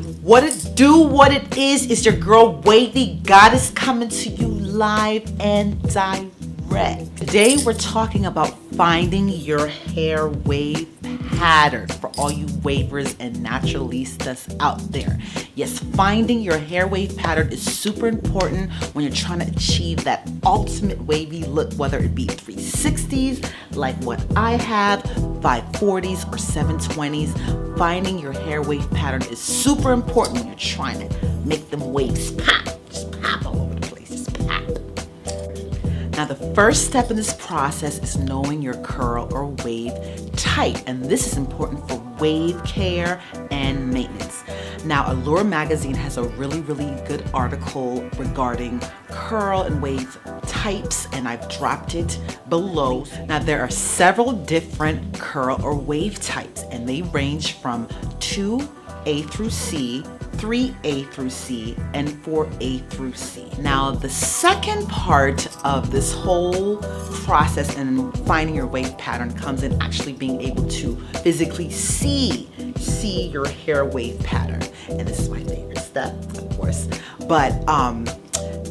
What it is your girl Wavee Goddess coming to you live and direct. Today we're talking about finding your hair wave pattern for all you wavers and naturalistas out there. Yes, finding your hair wave pattern is super important when you're trying to achieve that ultimate wavy look, whether it be 360s like what I have, 540s or 720s. Finding your hair wave pattern is super important when you're trying to make them waves pop. Just pop all over the place, just pop. Now the first step in this process is knowing your curl or wave type, and this is important for wave care and maintenance. Now Allure magazine has a really good article regarding curl and wave types, and I've dropped it below. Now there are several different curl or wave types, and they range from 2A through C, 3A through C, and 4A through C. Now the second part of this whole process in finding your wave pattern comes in actually being able to physically see your hair wave pattern. And this is my favorite step, of course. But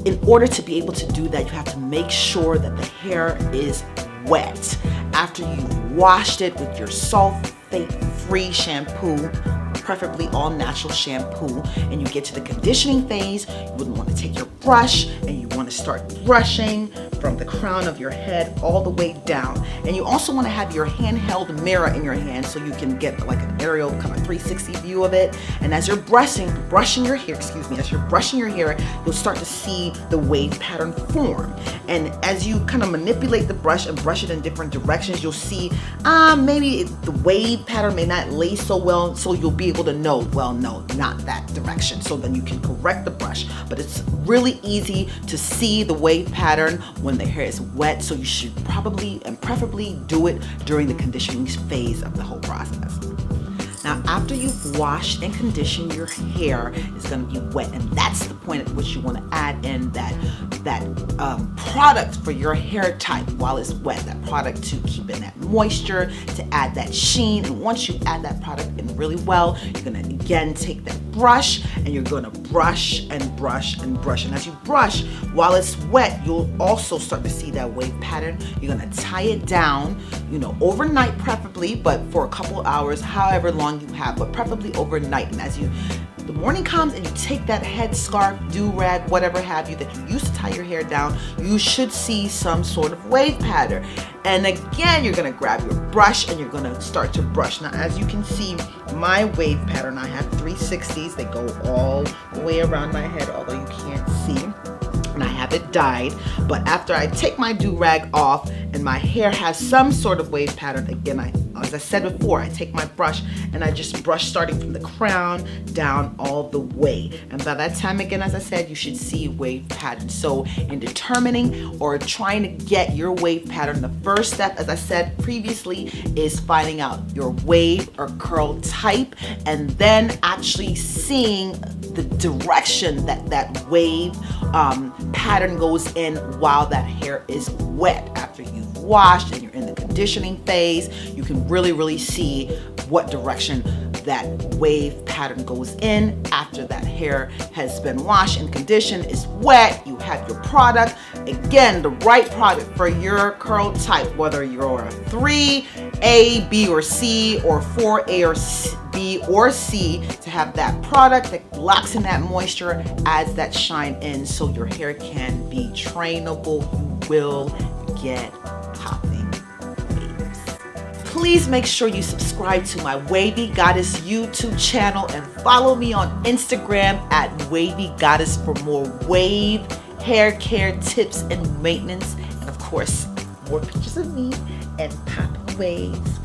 in order to be able to do that, you have to make sure that the hair is wet. After you've washed it with your sulfate-free shampoo, preferably all natural shampoo, and you get to the conditioning phase, you wouldn't want to take your brush and you want to start brushing from the crown of your head all the way down. And you also want to have your handheld mirror in your hand so you can get like an aerial kind of 360 view of it. And as you're brushing your hair, as you're brushing your hair, you'll start to see the wave pattern form. And as you kind of manipulate the brush and brush it in different directions, you'll see maybe the wave pattern may not lay so well, so you'll be able to know, well, no, not that direction. So then you can correct the brush. But it's really easy to see the wave pattern when the hair is wet, so you should probably and preferably do it during the conditioning phase of the whole process. Now, after you've washed and conditioned, your hair is going to be wet, and that's the point at which you want to add in that product for your hair type while it's wet. That product to keep in that moisture, to add that sheen. And once you add that product in really well, you're going to again take that brush and you're going to brush and brush and brush. And as you brush while it's wet, you'll also start to see that wave pattern. You're going to tie it down, overnight preferably, but for a couple hours, however long you have, but preferably overnight. And as the morning comes and you take that head scarf, do-rag, whatever have you that you used to tie your hair down, you should see some sort of wave pattern. And again, you're going to grab your brush and you're going to start to brush. Now, as you can see, my wave pattern, I have 360s. They go all the way around my head, although you can't see. And I have it dyed. But after I take my do-rag off and my hair has some sort of wave pattern, again, as I said before, I take my brush and I just brush starting from the crown down all the way. And by that time, again, as I said, you should see wave pattern. So in determining or trying to get your wave pattern, the first step, as I said previously, is finding out your wave or curl type, and then actually seeing the direction that wave pattern goes in while that hair is wet. After you've washed and you're in the conditioning phase, you can really see what direction that wave pattern goes in. After that hair has been washed and conditioned, is wet, you have your product. Again, the right product for your curl type, whether you're a 3A, B, or C, or 4A or B or C, to have that product that locks in that moisture, adds that shine in, so your hair can be trainable. You will get popping waves. Please make sure you subscribe to my Wavee Goddess YouTube channel and follow me on Instagram at Wavee Goddess for more wave hair care tips and maintenance, and of course more pictures of me and popping waves.